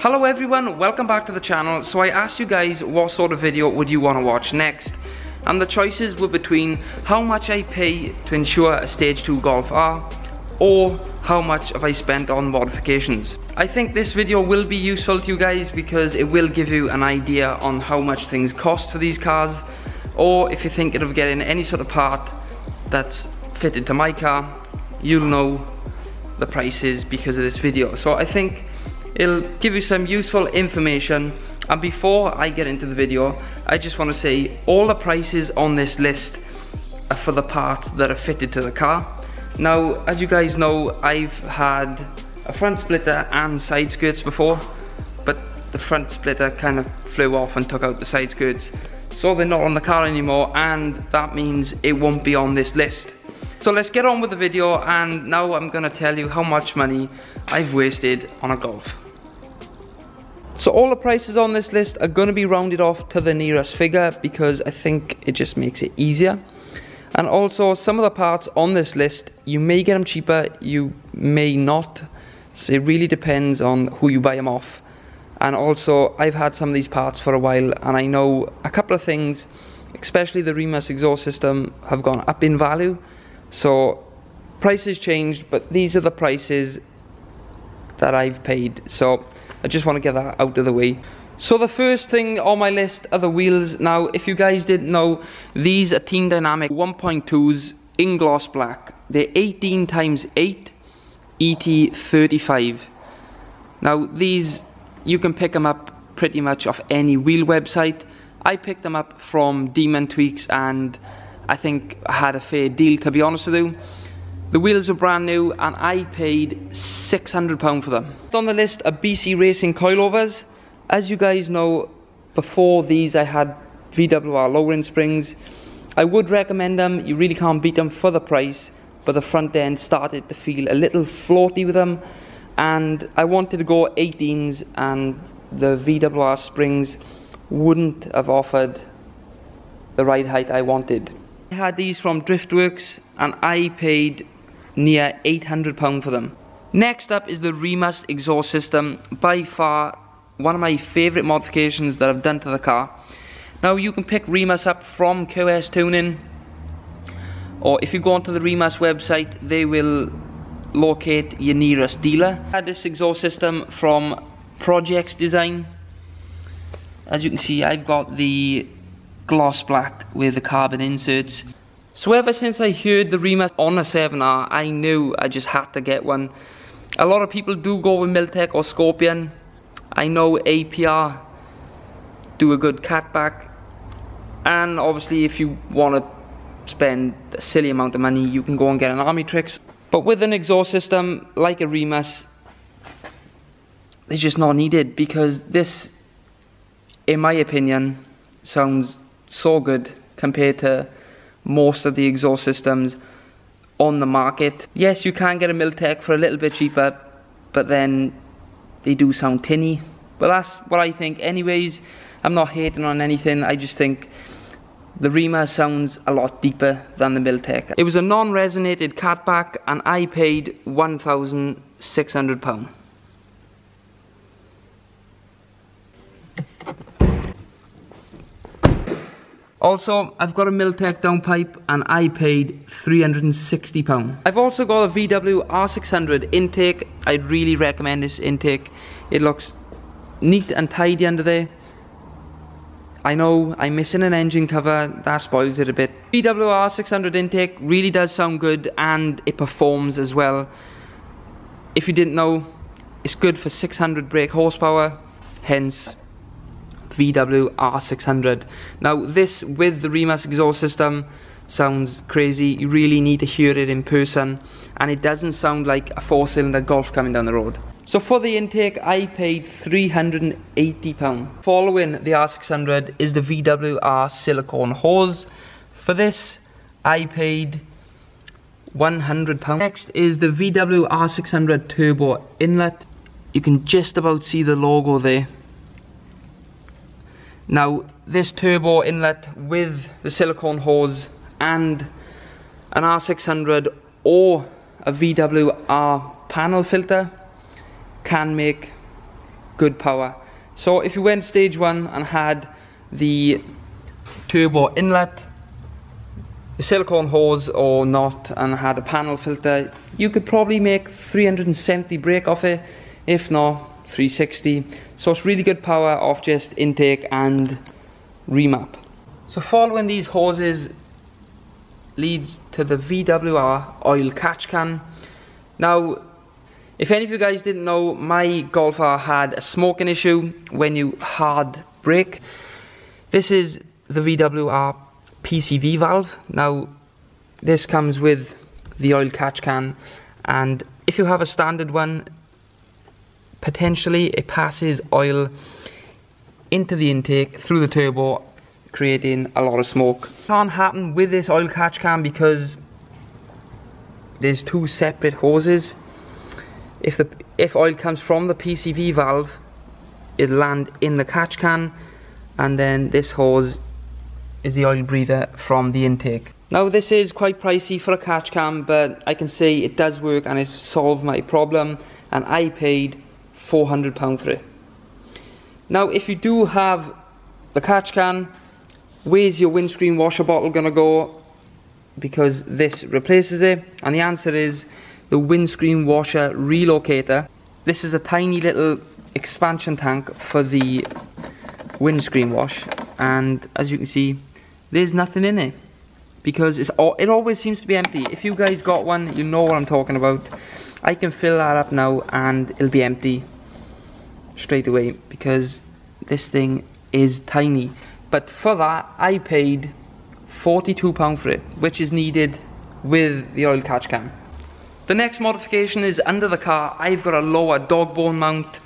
Hello everyone, welcome back to the channel. So I asked you guys what sort of video would you want to watch next, and the choices were between how much I pay to insure a Stage 2 Golf R or how much have I spent on modifications. I think this video will be useful to you guys because it will give you an idea on how much things cost for these cars, or if you're thinking of getting any sort of part that's fitted to my car, you'll know the prices because of this video. So I think it'll give you some useful information. And before I get into the video, I just want to say all the prices on this list are for the parts that are fitted to the car. Now, as you guys know, I've had a front splitter and side skirts before, but the front splitter kind of flew off and took out the side skirts, so they're not on the car anymore, and that means it won't be on this list. So let's get on with the video, and now I'm gonna tell you how much money I've wasted on a Golf. So all the prices on this list are going to be rounded off to the nearest figure because I think it just makes it easier. And also some of the parts on this list, you may get them cheaper, you may not. So it really depends on who you buy them off. And also I've had some of these parts for a while, and I know a couple of things, especially the Remus exhaust system, have gone up in value. So prices changed, but these are the prices that I've paid. So I just want to get that out of the way. So the first thing on my list are the wheels. Now, if you guys didn't know, these are Team Dynamic 1.2s in gloss black. They're 18x8 ET35. Now these, you can pick them up pretty much off any wheel website. I picked them up from Demon Tweaks, and I think I had a fair deal, to be honest with you. The wheels are brand new and I paid £600 for them. On the list are BC Racing coilovers. As you guys know, before these I had VWR lowering springs. I would recommend them, you really can't beat them for the price, but the front end started to feel a little floaty with them, and I wanted to go 18s, and the VWR springs wouldn't have offered the right height I wanted. I had these from Driftworks and I paid near £800 for them. Next up is the Remus exhaust system, by far one of my favourite modifications that I've done to the car. Now you can pick Remus up from QS Tuning, or if you go onto the Remus website, they will locate your nearest dealer. I had this exhaust system from Projects Design. As you can see, I've got the gloss black with the carbon inserts. So ever since I heard the Remus on a 7R, I knew I just had to get one. A lot of people do go with Miltech or Scorpion. I know APR do a good catback, and obviously if you want to spend a silly amount of money, you can go and get an Army-Trix. But with an exhaust system like a Remus, it's just not needed, because this, in my opinion, sounds so good compared to most of the exhaust systems on the market. Yes, you can get a Miltech for a little bit cheaper, but then they do sound tinny. But that's what I think anyways. I'm not hating on anything, I just think the Remus sounds a lot deeper than the Miltech. It was a non-resonated catback and I paid £1,600. Also, I've got a Miltech downpipe and I paid £360. I've also got a VW R600 intake. I'd really recommend this intake. It looks neat and tidy under there. I know I'm missing an engine cover, that spoils it a bit. VW R600 intake really does sound good, and it performs as well. If you didn't know, it's good for 600 brake horsepower, hence VW R600. Now this with the Remus exhaust system sounds crazy. You really need to hear it in person, and it doesn't sound like a 4-cylinder Golf coming down the road. So for the intake I paid £380. Following the R600 is the VW R silicone hose. For this I paid £100. Next is the VW R600 turbo inlet. You can just about see the logo there. Now this turbo inlet with the silicone hose and an R600 or a VW R panel filter can make good power. So if you went stage 1 and had the turbo inlet, the silicone hose or not, and had a panel filter, you could probably make 370 brake off it, if not 360. So it's really good power off just intake and remap. So following these hoses leads to the VWR oil catch can. Now, if any of you guys didn't know, my Golf R had a smoking issue when you hard brake. This is the VWR PCV valve. Now, this comes with the oil catch can, and if you have a standard one, potentially it passes oil into the intake through the turbo, creating a lot of smoke. It can't happen with this oil catch can because there's 2 separate hoses. If oil comes from the PCV valve, it'll land in the catch can, and then this hose is the oil breather from the intake. Now, this is quite pricey for a catch can, but I can say it does work and it's solved my problem, and I paid £400 for it. Now, if you do have the catch can, where's your windscreen washer bottle gonna go? Because this replaces it, and the answer is the windscreen washer relocator. This is a tiny little expansion tank for the windscreen wash, and as you can see, there's nothing in it because it always seems to be empty. If you guys got one, you know what I'm talking about. I can fill that up now and it'll be empty straight away because this thing is tiny. But for that, I paid £42 for it, which is needed with the oil catch can. The next modification is under the car. I've got a lower dog bone mount,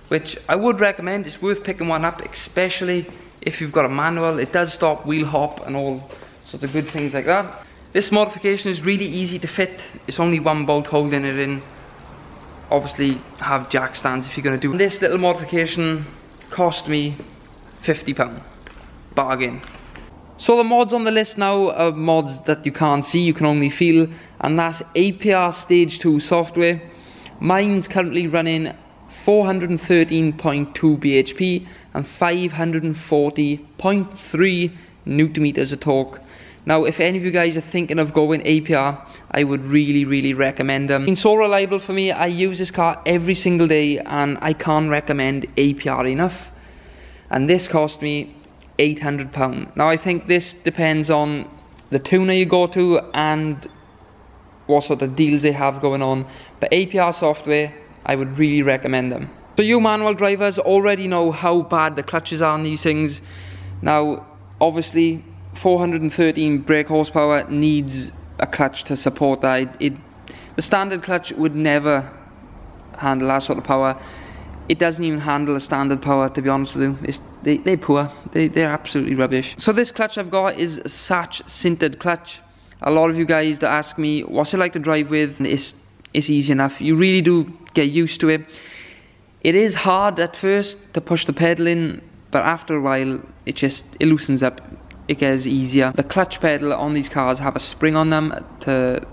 which I would recommend. It's worth picking one up, especially if you've got a manual. It does stop wheel hop and all sorts of good things like that. This modification is really easy to fit. It's only 1 bolt holding it in. Obviously have jack stands if you're going to do it. This little modification cost me £50. Bargain. So the mods on the list now are mods that you can't see, you can only feel, and that's APR Stage 2 software. Mine's currently running 413.2 bhp and 540.3 newton meters of torque. Now, if any of you guys are thinking of going APR, I would really recommend them. It's so reliable for me. I use this car every single day and I can't recommend APR enough. And this cost me £800. Now, I think this depends on the tuner you go to and what sort of deals they have going on, but APR Software, I would really recommend them. So you manual drivers already know how bad the clutches are on these things. Now, obviously 413 brake horsepower needs a clutch to support that. The standard clutch would never handle that sort of power. It doesn't even handle a standard power, to be honest with you. They're poor. They're absolutely rubbish. So this clutch I've got is a Satch sintered clutch. A lot of you guys that ask me, what's it like to drive with? It's easy enough. You really do get used to it. It is hard at first to push the pedal in, but after a while, it loosens up. It gets easier. The clutch pedal on these cars have a spring on them to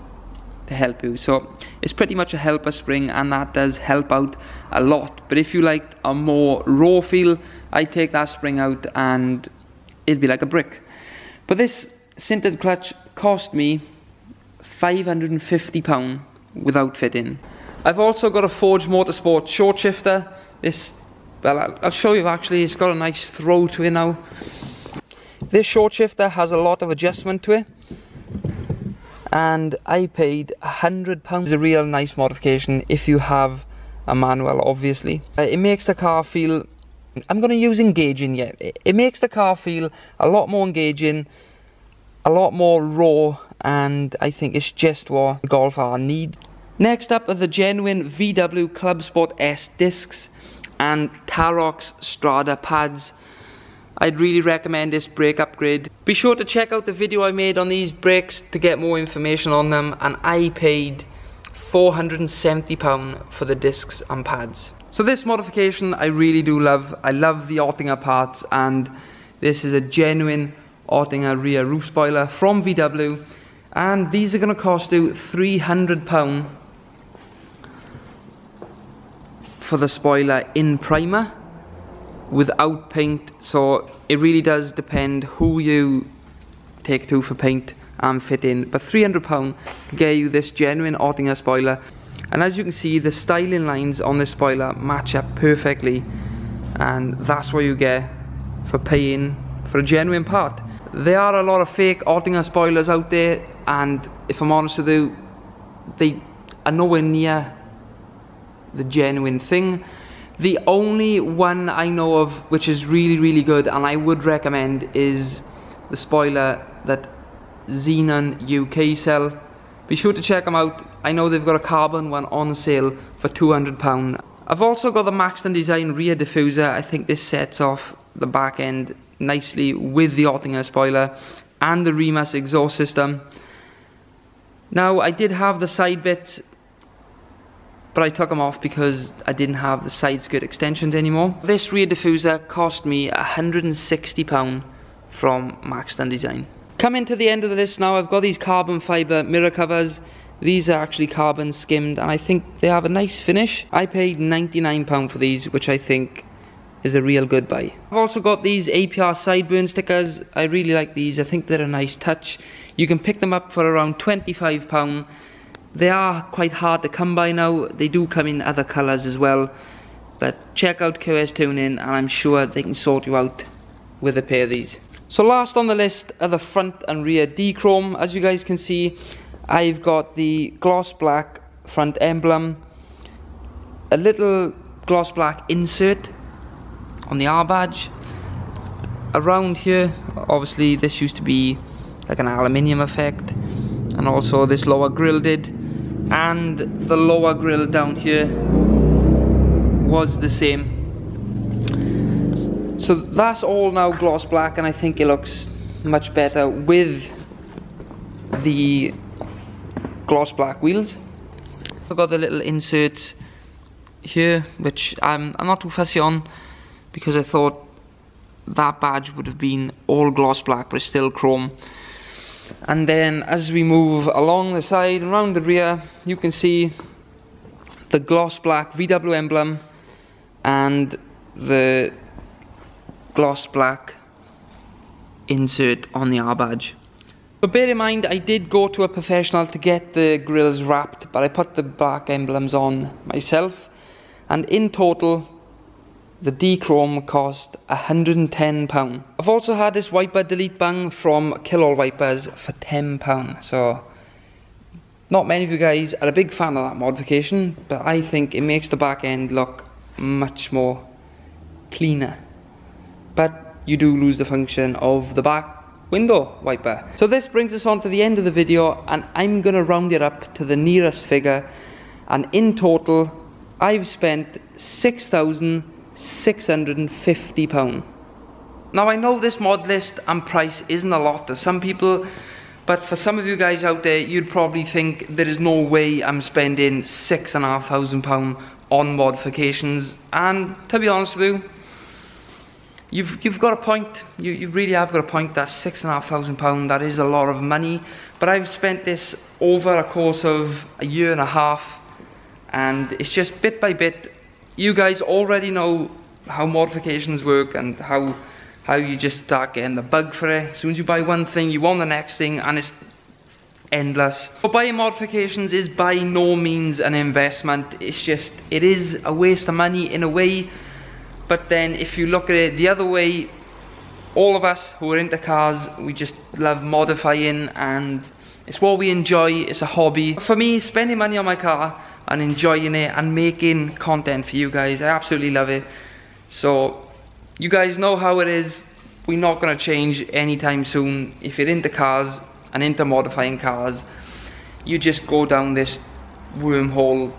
help you, so it's pretty much a helper spring, and that does help out a lot. But if you like a more raw feel, I take that spring out and it'd be like a brick. But this sintered clutch cost me £550 without fitting. I've also got a Forge Motorsport short shifter. This, well, I'll show you actually. It's got a nice throw to it now. This short shifter has a lot of adjustment to it, and I paid £100. It's a real nice modification if you have a manual, obviously. It makes the car feel, I'm going to use engaging yet. It makes the car feel a lot more engaging, a lot more raw, and I think it's just what the Golf R needs. Next up are the genuine VW Club Sport S discs and Tarox Strada pads. I'd really recommend this brake upgrade. Be sure to check out the video I made on these brakes to get more information on them, and I paid £470 for the discs and pads. So this modification I really do love. I love the Oettinger parts, and this is a genuine Oettinger rear roof spoiler from VW, and these are going to cost you £300 for the spoiler in primer. without paint, so it really does depend who you take to for paint and fit in. But £300 can get you this genuine Oettinger spoiler, and as you can see, the styling lines on this spoiler match up perfectly, and that's what you get for paying for a genuine part. There are a lot of fake Oettinger spoilers out there, and if I'm honest with you, they are nowhere near the genuine thing. The only one I know of which is really good and I would recommend is the spoiler that Xenon UK sell. Be sure to check them out. I know they've got a carbon one on sale for £200. I've also got the Maxton Design rear diffuser. I think this sets off the back end nicely with the Oettinger spoiler and the Remus exhaust system. Now, I did have the side bits, but I took them off because I didn't have the side skirt extensions anymore. This rear diffuser cost me £160 from Maxton Design. Coming to the end of the list now, I've got these carbon fibre mirror covers. These are actually carbon skimmed and I think they have a nice finish. I paid £99 for these, which I think is a real good buy. I've also got these APR sideburn stickers. I really like these. I think they're a nice touch. You can pick them up for around £25. They are quite hard to come by now. They do come in other colours as well. But check out QS Tuning and I'm sure they can sort you out with a pair of these. So last on the list are the front and rear D-chrome. As you guys can see, I've got the gloss black front emblem, a little gloss black insert on the R badge. Around here, obviously this used to be like an aluminium effect, and also this lower grille did, and the lower grille down here was the same. So that's all now gloss black, and I think it looks much better with the gloss black wheels. I've got the little inserts here, which I'm not too fussy on, because I thought that badge would have been all gloss black, but it's still chrome. And then as we move along the side and around the rear, you can see the gloss black VW emblem and the gloss black insert on the R badge. But bear in mind, I did go to a professional to get the grills wrapped, but I put the black emblems on myself, and in total the D-chrome cost £110. I've also had this wiper delete bang from Kill All Wipers for £10. So not many of you guys are a big fan of that modification, but I think it makes the back end look much more cleaner. But you do lose the function of the back window wiper. So this brings us on to the end of the video, and I'm going to round it up to the nearest figure, and in total I've spent £6,650. Now I know this mod list and price isn't a lot to some people, but for some of you guys out there, you'd probably think there is no way I'm spending £6,500 on modifications, and to be honest with you, you've got a point. You really have got a point. That's £6,500. That is a lot of money, but I've spent this over a course of a year and a half, and it's just bit by bit. You guys already know how modifications work and how you just start getting the bug for it. As soon as you buy one thing, you want the next thing, and it's endless. But buying modifications is by no means an investment. It is a waste of money in a way. But then if you look at it the other way, all of us who are into cars, we just love modifying, and it's what we enjoy. It's a hobby. For me, spending money on my car and enjoying it and making content for you guys, I absolutely love it. So you guys know how it is. We're not going to change anytime soon. If you're into cars and into modifying cars, you just go down this wormhole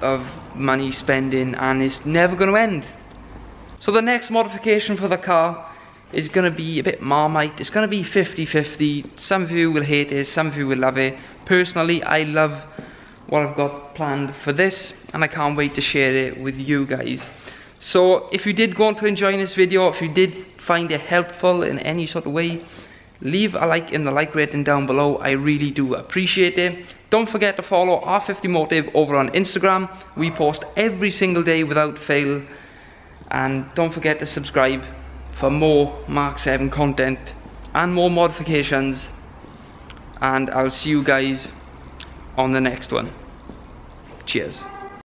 of money spending, and it's never going to end. So the next modification for the car is going to be a bit Marmite. It's going to be 50-50. Some of you will hate it, some of you will love it. Personally, I love what I've got planned for this, and I can't wait to share it with you guys. So if you did go on to enjoy this video, if you did find it helpful in any sort of way, leave a like in the like rating down below. I really do appreciate it. Don't forget to follow R50 Motive over on Instagram. We post every single day without fail. and don't forget to subscribe for more Mark 7 content and more modifications, and I'll see you guys on the next one. Cheers.